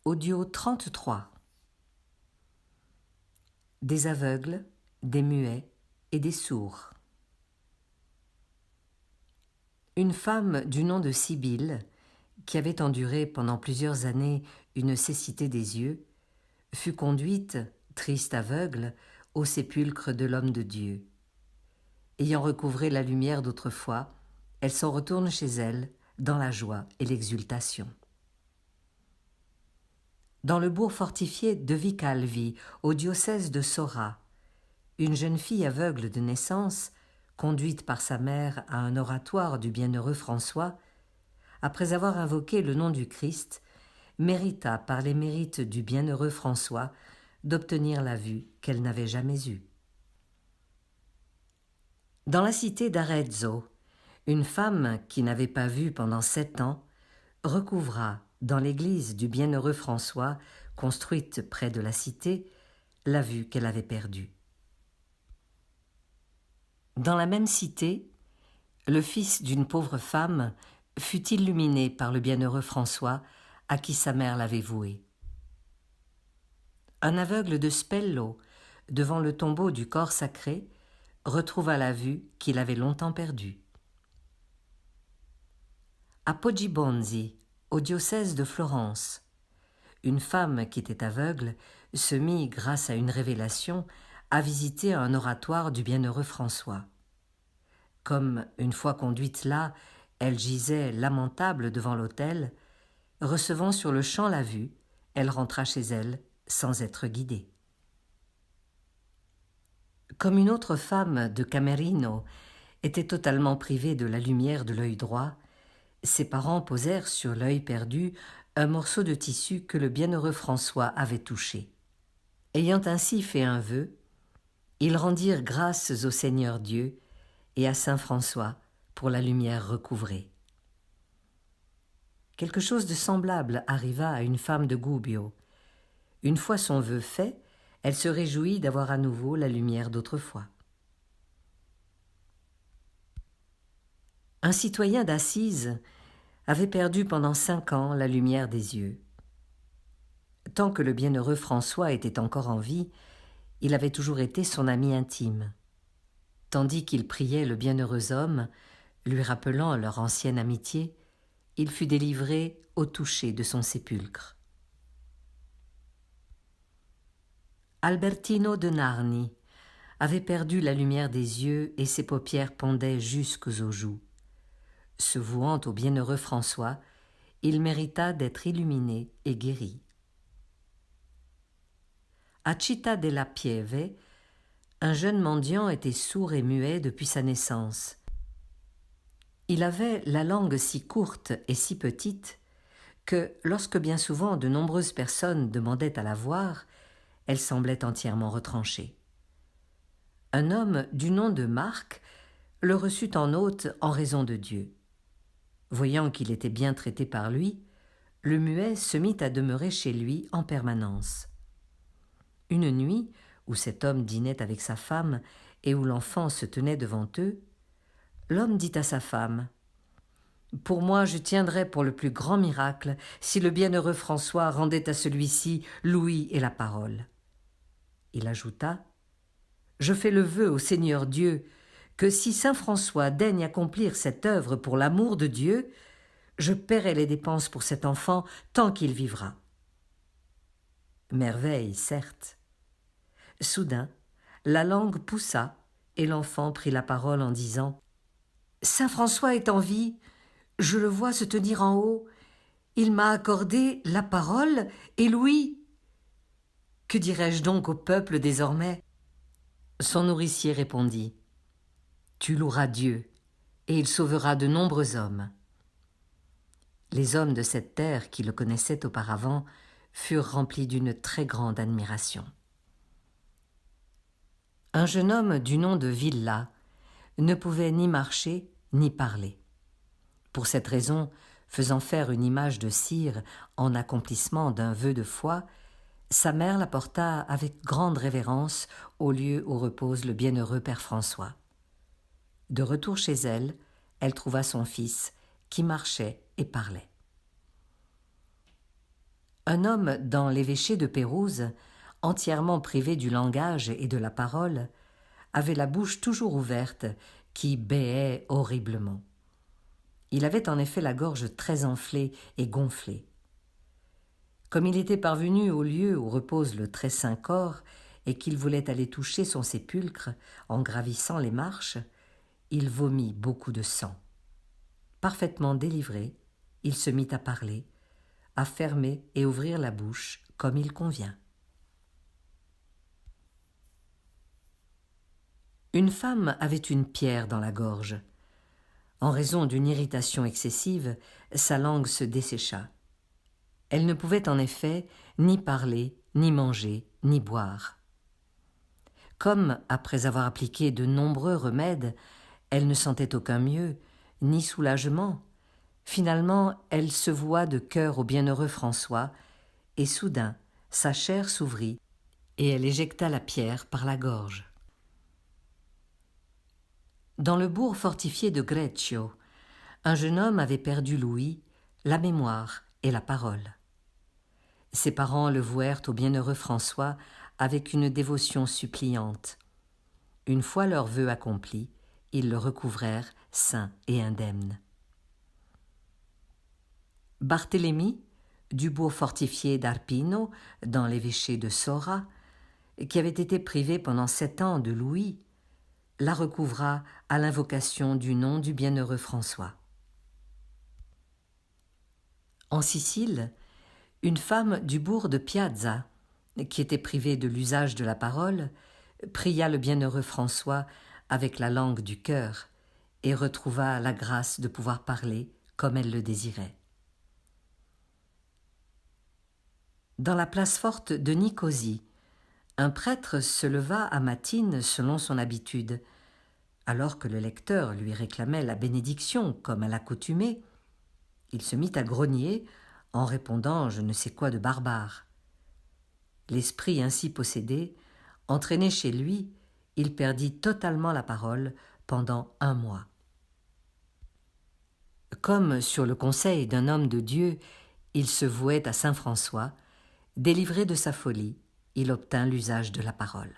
Audio 33. Des aveugles, des muets et des sourds. Une femme du nom de Sibylle, qui avait enduré pendant plusieurs années une cécité des yeux, fut conduite, triste aveugle, au sépulcre de l'homme de Dieu. Ayant recouvré la lumière d'autrefois, elle s'en retourne chez elle, dans la joie et l'exultation. Dans le bourg fortifié de Vicalvi, au diocèse de Sora, une jeune fille aveugle de naissance, conduite par sa mère à un oratoire du bienheureux François, après avoir invoqué le nom du Christ, mérita par les mérites du bienheureux François d'obtenir la vue qu'elle n'avait jamais eue. Dans la cité d'Arezzo, une femme qui n'avait pas vu pendant 7 ans recouvra, dans l'église du bienheureux François, construite près de la cité, la vue qu'elle avait perdue. Dans la même cité, le fils d'une pauvre femme fut illuminé par le bienheureux François, à qui sa mère l'avait voué. Un aveugle de Spello, devant le tombeau du corps sacré, retrouva la vue qu'il avait longtemps perdue. À Poggibonsi, au diocèse de Florence, une femme qui était aveugle se mit, grâce à une révélation, à visiter un oratoire du bienheureux François. Comme, une fois conduite là, elle gisait lamentable devant l'autel, recevant sur le champ la vue, elle rentra chez elle sans être guidée. Comme une autre femme de Camerino était totalement privée de la lumière de l'œil droit, ses parents posèrent sur l'œil perdu un morceau de tissu que le bienheureux François avait touché. Ayant ainsi fait un vœu, ils rendirent grâces au Seigneur Dieu et à saint François pour la lumière recouvrée. Quelque chose de semblable arriva à une femme de Gubbio. Une fois son vœu fait, elle se réjouit d'avoir à nouveau la lumière d'autrefois. Un citoyen d'Assise avait perdu pendant 5 ans la lumière des yeux. Tant que le bienheureux François était encore en vie, il avait toujours été son ami intime. Tandis qu'il priait le bienheureux homme, lui rappelant leur ancienne amitié, il fut délivré au toucher de son sépulcre. Albertino de Narni avait perdu la lumière des yeux et ses paupières pendaient jusqu'aux joues. Se vouant au bienheureux François, il mérita d'être illuminé et guéri. À Città della Pieve, un jeune mendiant était sourd et muet depuis sa naissance. Il avait la langue si courte et si petite que, lorsque bien souvent de nombreuses personnes demandaient à la voir, elle semblait entièrement retranchée. Un homme du nom de Marc le reçut en hôte en raison de Dieu. Voyant qu'il était bien traité par lui, le muet se mit à demeurer chez lui en permanence. Une nuit, où cet homme dînait avec sa femme et où l'enfant se tenait devant eux, l'homme dit à sa femme : « Pour moi, je tiendrais pour le plus grand miracle si le bienheureux François rendait à celui-ci l'ouïe et la parole. » Il ajouta : « Je fais le vœu au Seigneur Dieu que si saint François daigne accomplir cette œuvre pour l'amour de Dieu, je paierai les dépenses pour cet enfant tant qu'il vivra. » Merveille, certes. Soudain, la langue poussa et l'enfant prit la parole en disant : « Saint François est en vie, je le vois se tenir en haut, il m'a accordé la parole et l'ouïe. Que dirais-je donc au peuple désormais ?» Son nourricier répondit : « Tu loueras Dieu, et il sauvera de nombreux hommes. » Les hommes de cette terre qui le connaissaient auparavant furent remplis d'une très grande admiration. Un jeune homme du nom de Villa ne pouvait ni marcher ni parler. Pour cette raison, faisant faire une image de cire en accomplissement d'un vœu de foi, sa mère la porta avec grande révérence au lieu où repose le bienheureux Père François. De retour chez elle, elle trouva son fils qui marchait et parlait. Un homme dans l'évêché de Pérouse, entièrement privé du langage et de la parole, avait la bouche toujours ouverte, qui béait horriblement. Il avait en effet la gorge très enflée et gonflée. Comme il était parvenu au lieu où repose le très saint corps et qu'il voulait aller toucher son sépulcre en gravissant les marches, il vomit beaucoup de sang. Parfaitement délivré, il se mit à parler, à fermer et ouvrir la bouche comme il convient. Une femme avait une pierre dans la gorge. En raison d'une irritation excessive, sa langue se dessécha. Elle ne pouvait en effet ni parler, ni manger, ni boire. Comme, après avoir appliqué de nombreux remèdes, elle ne sentait aucun mieux, ni soulagement, finalement elle se voua de cœur au bienheureux François, et soudain sa chair s'ouvrit, et elle éjecta la pierre par la gorge. Dans le bourg fortifié de Greccio, un jeune homme avait perdu l'ouïe, la mémoire et la parole. Ses parents le vouèrent au bienheureux François avec une dévotion suppliante. Une fois leur vœu accompli, ils le recouvrèrent sain et indemne. Barthélemy, du bourg fortifié d'Arpino, dans l'évêché de Sora, qui avait été privé pendant 7 ans de l'ouïe, la recouvra à l'invocation du nom du bienheureux François. En Sicile, une femme du bourg de Piazza, qui était privée de l'usage de la parole, pria le bienheureux François avec la langue du cœur et retrouva la grâce de pouvoir parler comme elle le désirait. Dans la place forte de Nicosie, un prêtre se leva à matine selon son habitude. Alors que le lecteur lui réclamait la bénédiction comme à l'accoutumée, il se mit à grogner en répondant je ne sais quoi de barbare. L'esprit ainsi possédé, entraîné chez lui, il perdit totalement la parole pendant 1 mois. Comme, sur le conseil d'un homme de Dieu, il se vouait à saint François, délivré de sa folie, il obtint l'usage de la parole.